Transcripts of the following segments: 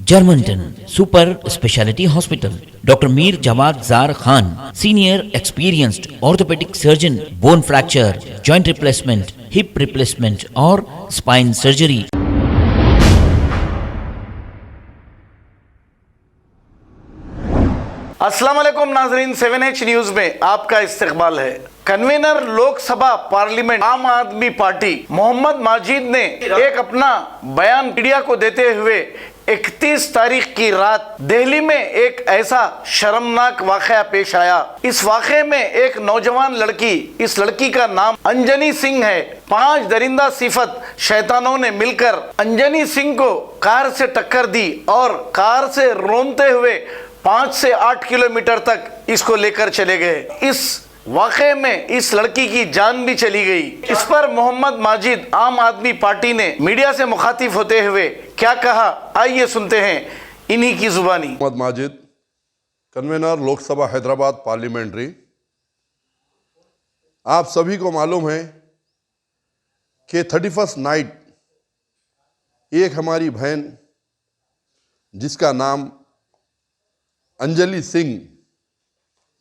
Germantown Super Speciality Hospital. Dr. Mir Jawad Zar Khan, senior experienced orthopedic surgeon, bone fracture, joint replacement, hip replacement और spine surgery. अस्सलाम वालेकुम नाजरीन, 7H news में आपका इस्तकबाल है। कन्वीनर लोकसभा पार्लियामेंट आम आदमी पार्टी मोहम्मद माजिद ने एक अपना बयान मीडिया को देते हुए 31 तारीख की रात दिल्ली में एक ऐसा शर्मनाक वाकया पेश आया। इस वाकये में एक नौजवान लड़की, इस लड़की का नाम अंजनी सिंह है। 5 दरिंदा सिफत शैतानों ने मिलकर अंजनी सिंह को कार से टक्कर दी और कार से रोनते हुए 5 से 8 किलोमीटर तक इसको लेकर चले गए। इस वाकये में इस लड़की की जान भी चली गई। इस पर मोहम्मद माजिद आम आदमी पार्टी ने मीडिया से मुखातिब होते हुए क्या कहा, आइए सुनते हैं इन्हीं की जुबानी। Mohammed Majid, convener Loksabha Hyderabad parliamentary. आप सभी को मालूम है कि 31st नाइट एक हमारी बहन जिसका नाम अंजलि सिंह,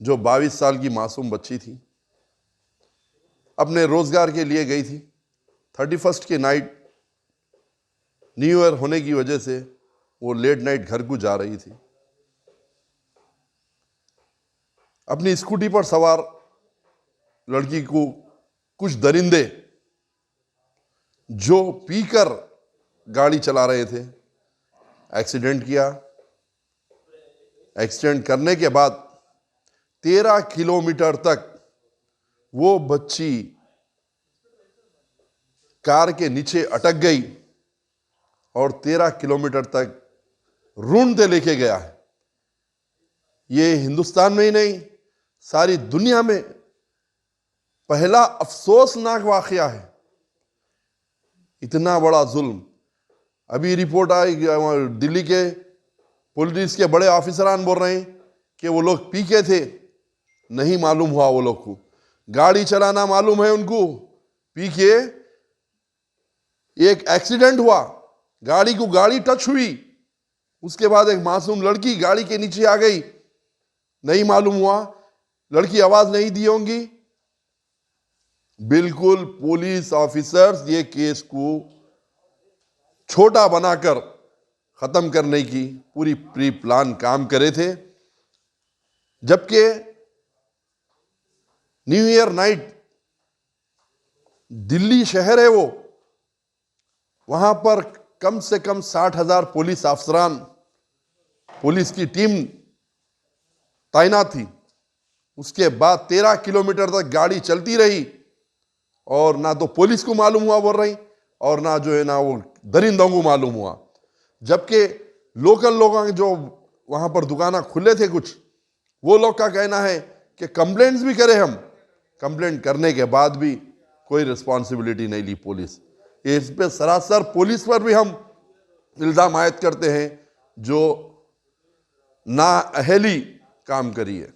जो 22 साल की मासूम बच्ची थी, अपने रोजगार के लिए गई थी। 31st की नाइट न्यू ईयर होने की वजह से वो लेट नाइट घर को जा रही थी। अपनी स्कूटी पर सवार लड़की को कुछ दरिंदे जो पीकर गाड़ी चला रहे थे एक्सीडेंट किया। एक्सीडेंट करने के बाद 13 किलोमीटर तक वो बच्ची कार के नीचे अटक गई और 13 किलोमीटर तक रूंढते लेके गया है। ये हिंदुस्तान में ही नहीं, सारी दुनिया में पहला अफसोसनाक वाकया है। इतना बड़ा जुल्म। अभी रिपोर्ट आई, दिल्ली के पुलिस के बड़े ऑफिसरान बोल रहे हैं कि वो लोग पी के थे, नहीं मालूम हुआ वो लोग को। गाड़ी चलाना मालूम है उनको, पी के एक एक्सीडेंट हुआ, गाड़ी टच हुई, उसके बाद एक मासूम लड़की गाड़ी के नीचे आ गई, नहीं मालूम हुआ, लड़की आवाज नहीं दी होंगी। बिल्कुल पुलिस ऑफिसर्स ये केस को छोटा बनाकर खत्म करने की पूरी प्री प्लान काम करे थे। जबकि न्यू ईयर नाइट दिल्ली शहर है वो, वहां पर कम से कम 60,000 पुलिस अफसरान, पुलिस की टीम तैनात थी। उसके बाद 13 किलोमीटर तक गाड़ी चलती रही और ना तो पुलिस को मालूम हुआ बोल रही, और ना जो है ना वो दरिंदों को मालूम हुआ। जबकि लोकल लोगों के जो वहां पर दुकाना खुले थे कुछ, वो लोग का कहना है कि कंप्लेंट्स भी करे हम, कंप्लेंट करने के बाद भी कोई रिस्पॉन्सिबिलिटी नहीं ली पुलिस। इस पे सरासर पुलिस पर भी हम इल्जाम आयद करते हैं जो नाअहली काम करी है।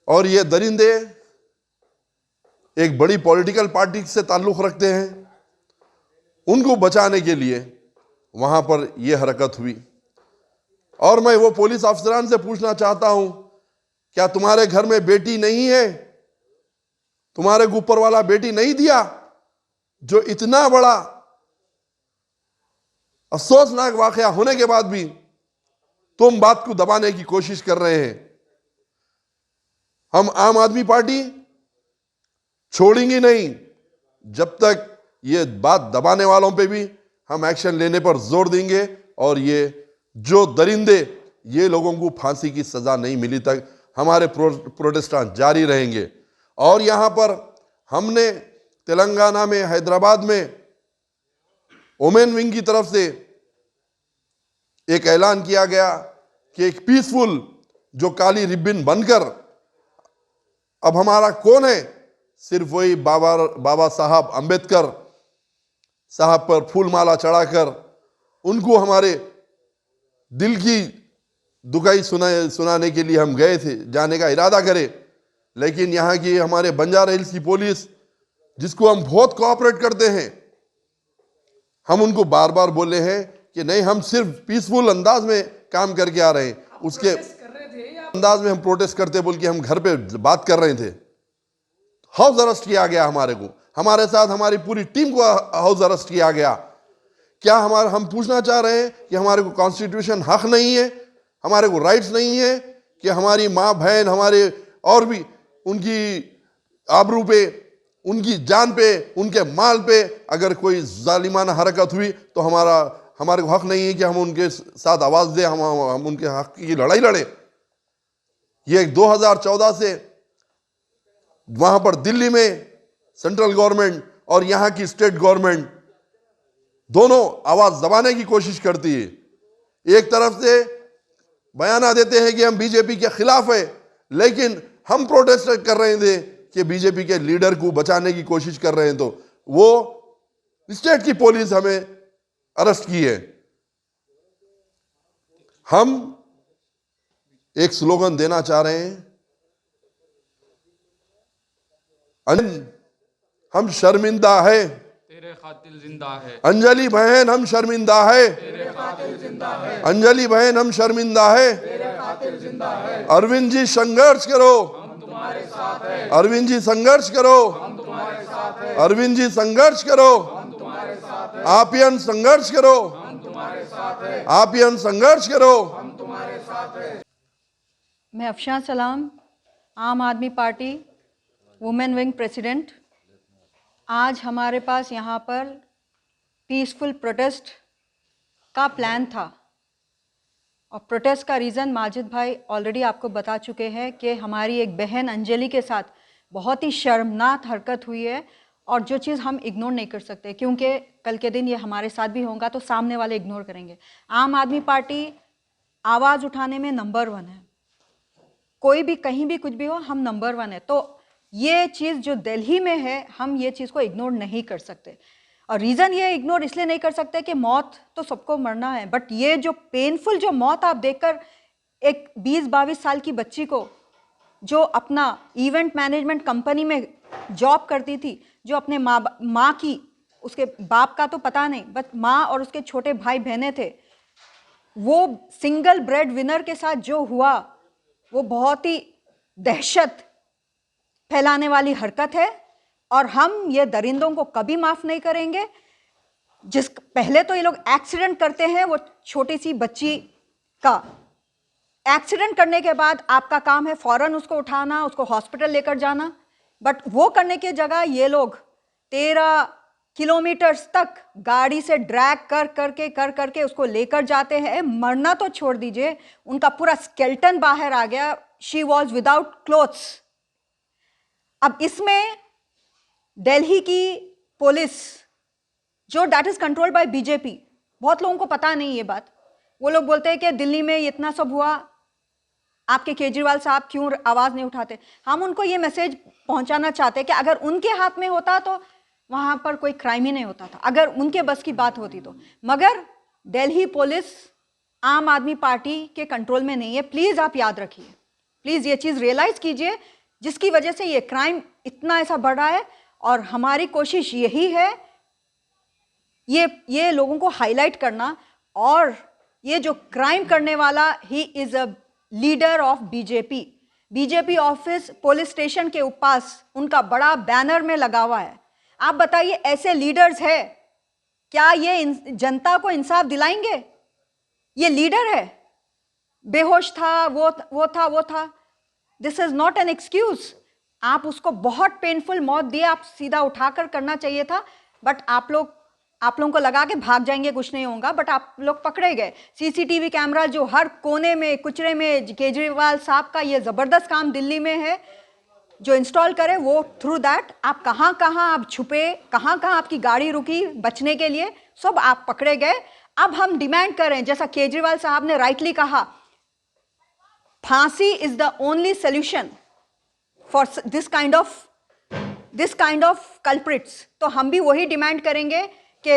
और ये दरिंदे एक बड़ी पॉलिटिकल पार्टी से ताल्लुक रखते हैं, उनको बचाने के लिए वहां पर यह हरकत हुई। और मैं वो पुलिस अफसरान से पूछना चाहता हूं, क्या तुम्हारे घर में बेटी नहीं है? तुम्हारे ऊपर वाला बेटी नहीं दिया जो इतना बड़ा अफसोसनाक वाकया होने के बाद भी तुम बात को दबाने की कोशिश कर रहे हैं? हम आम आदमी पार्टी छोड़ेंगे नहीं जब तक ये बात दबाने वालों पे भी हम एक्शन लेने पर जोर देंगे, और ये जो दरिंदे, ये लोगों को फांसी की सजा नहीं मिली तक हमारे प्रोटेस्ट जारी रहेंगे। और यहां पर हमने तेलंगाना में, हैदराबाद में वोमेन विंग की तरफ से एक ऐलान किया गया कि एक पीसफुल जो काली रिबन बनकर, अब हमारा कौन है? सिर्फ वही बाबा साहब अंबेडकर साहब पर फूल माला चढ़ाकर उनको हमारे दिल की दुखाई सुनाने के लिए हम गए थे, जाने का इरादा करे। लेकिन यहाँ की हमारे बंजारा हिल्स की पुलिस, जिसको हम बहुत कोऑपरेट करते हैं, हम उनको बार बार बोले हैं कि नहीं हम सिर्फ पीसफुल अंदाज में काम करके आ रहे हैं, उसके अंदाज में हम प्रोटेस्ट करते बोल के हम घर पे बात कर रहे थे। हाउस अरेस्ट किया गया हमारे को, हमारे साथ हमारी पूरी टीम को हाउस अरेस्ट किया गया। क्या हम पूछना चाह रहे हैं कि हमारे को कॉन्स्टिट्यूशन हक नहीं है, हमारे को राइट्स नहीं है कि हमारी माँ बहन हमारे और भी उनकी आबरू पे, उनकी जान पे, उनके माल पे अगर कोई जालिमाना हरकत हुई तो हमारे को हक नहीं है कि हम उनके साथ आवाज दें, हम उनके हक की लड़ाई लड़े। ये 2014 से वहां पर दिल्ली में सेंट्रल गवर्नमेंट और यहां की स्टेट गवर्नमेंट दोनों आवाज दबाने की कोशिश करती है। एक तरफ से बयाना देते हैं कि हम बीजेपी के खिलाफ है, लेकिन हम प्रोटेस्ट कर रहे थे कि बीजेपी के लीडर को बचाने की कोशिश कर रहे हैं, तो वो स्टेट की पुलिस हमें अरेस्ट की है। हम एक स्लोगन देना चाह रहे हैं, हम शर्मिंदा है, तेरे खातिर जिंदा है। अंजलि बहन हम शर्मिंदा है, तेरे खातिर जिंदा है। अंजलि बहन हम शर्मिंदा है। तेरे खातिर जिंदा है। अरविंद जी संघर्ष करो, हम तुम्हारे साथ है। अरविंद जी संघर्ष करो, हम तुम्हारे साथ है। अरविंद जी संघर्ष करो, हम तुम्हारे साथ है। आपियन संघर्ष करो, हम तुम्हारे साथ है। आपियन संघर्ष करो। हम तुम्हारे साथ है। मैं अफशान सलाम, आम Aadmi party women wing president. आज हमारे पास यहाँ पर पीसफुल प्रोटेस्ट का प्लान था और प्रोटेस्ट का रीज़न माजिद भाई ऑलरेडी आपको बता चुके हैं कि हमारी एक बहन अंजलि के साथ बहुत ही शर्मनाक हरकत हुई है और जो चीज़ हम इग्नोर नहीं कर सकते, क्योंकि कल के दिन ये हमारे साथ भी होगा तो सामने वाले इग्नोर करेंगे। आम आदमी पार्टी आवाज़ उठाने में नंबर 1 है, कोई भी कहीं भी कुछ भी हो हम नंबर 1 है। तो ये चीज़ जो दिल्ली में है हम ये चीज़ को इग्नोर नहीं कर सकते। और रीज़न ये इग्नोर इसलिए नहीं कर सकते कि मौत तो सबको मरना है, बट ये जो पेनफुल जो मौत आप देखकर एक 20-22 साल की बच्ची को जो अपना इवेंट मैनेजमेंट कंपनी में जॉब करती थी, जो अपने माँ की, उसके बाप का तो पता नहीं, बट माँ और उसके छोटे भाई बहनें थे, वो सिंगल ब्रेड विनर के साथ जो हुआ वो बहुत ही दहशत फैलाने वाली हरकत है और हम ये दरिंदों को कभी माफ़ नहीं करेंगे। पहले तो ये लोग एक्सीडेंट करते हैं, वो छोटी सी बच्ची का एक्सीडेंट करने के बाद आपका काम है फ़ौरन उसको उठाना, उसको हॉस्पिटल लेकर जाना, बट वो करने की जगह ये लोग 13 किलोमीटर्स तक गाड़ी से ड्रैग कर करके उसको लेकर जाते हैं। मरना तो छोड़ दीजिए, उनका पूरा स्केल्टन बाहर आ गया। She was without clothes. अब इसमें दिल्ली की पुलिस जो that is controlled by BJP, बहुत लोगों को पता नहीं ये बात, वो लोग बोलते हैं कि दिल्ली में इतना सब हुआ, आपके केजरीवाल साहब क्यों आवाज़ नहीं उठाते। हम उनको ये मैसेज पहुंचाना चाहते हैं कि अगर उनके हाथ में होता तो वहाँ पर कोई क्राइम ही नहीं होता था, अगर उनके बस की बात होती तो। मगर दिल्ली पुलिस आम आदमी पार्टी के कंट्रोल में नहीं है। प्लीज़ आप याद रखिए, प्लीज़ ये चीज़ रियलाइज़ कीजिए, जिसकी वजह से ये क्राइम इतना ऐसा बढ़ रहा है। और हमारी कोशिश यही है ये लोगों को हाईलाइट करना, और ये जो क्राइम करने वाला he is a leader of BJP office police station के पास उनका बड़ा बैनर में लगा हुआ है। आप बताइए, ऐसे लीडर्स है क्या ये जनता को इंसाफ दिलाएंगे? ये लीडर है, बेहोश था, वो था। This is not an excuse. आप उसको बहुत पेनफुल मौत दिए, आप सीधा उठाकर करना चाहिए था, बट आप लोगों को लगा के भाग जाएंगे, कुछ नहीं होगा, बट आप लोग पकड़े गए। सीसीटीवी कैमरा जो हर कोने में कुचरे में केजरीवाल साहब का ये ज़बरदस्त काम दिल्ली में है जो इंस्टॉल करे, वो थ्रू दैट आप कहाँ आप छुपे, कहाँ आपकी गाड़ी रुकी बचने के लिए, सब आप पकड़े गए। अब हम डिमांड करें, जैसा केजरीवाल साहब ने राइटली कहा, फांसी is the only solution for this kind of culprits. तो हम भी वही डिमांड करेंगे कि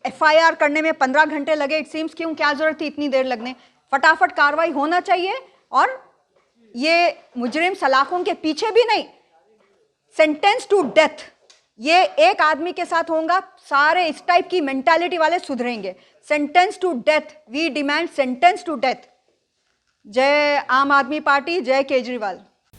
एफआईआर करने में 15 घंटे लगे, इट सीम्स क्यों, क्या जरूरत थी इतनी देर लगने। फटाफट कार्रवाई होना चाहिए और ये मुजरिम सलाखों के पीछे भी नहीं, सेंटेंस टू डेथ ये एक आदमी के साथ होगा, सारे इस टाइप की मेंटालिटी वाले सुधरेंगे। Sentence to death, we demand sentence to death. जय आम आदमी पार्टी, जय केजरीवाल।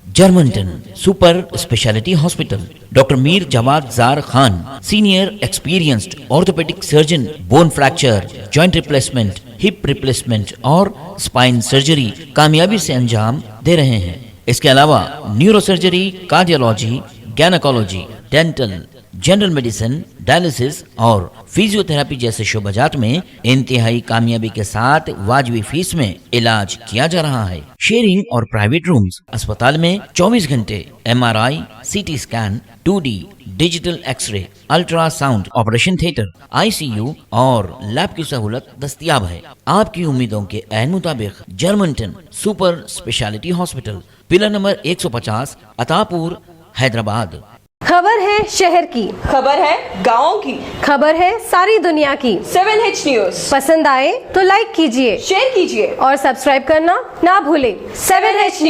जर्मनटन super speciality hospital, doctor Mir Jamat Jar Khan, senior experienced orthopaedic surgeon, bone fracture, joint replacement, hip replacement और स्पाइन सर्जरी कामयाबी से अंजाम दे रहे हैं। इसके अलावा neurosurgery, cardiology, gynaecology, dental, general medicine, dialysis और फिजियोथेरेपी जैसे शोबाजात में इंतहाई कामयाबी के साथ वाजबी फीस में इलाज किया जा रहा है। शेयरिंग और प्राइवेट रूम्स। अस्पताल में 24 घंटे MRI, CT scan, 2D digital x-ray, ultrasound, operation theatre, ICU और लैब की सहूलत दस्तयाब है। आपकी उम्मीदों के ऐन मुताबिक Germanton super speciality hospital, pillar number 150, Attapur, Hyderabad. खबर है शहर की, खबर है गाँव की, खबर है सारी दुनिया की। 7H न्यूज पसंद आए तो लाइक कीजिए, शेयर कीजिए और सब्सक्राइब करना ना भूलें। 7H news.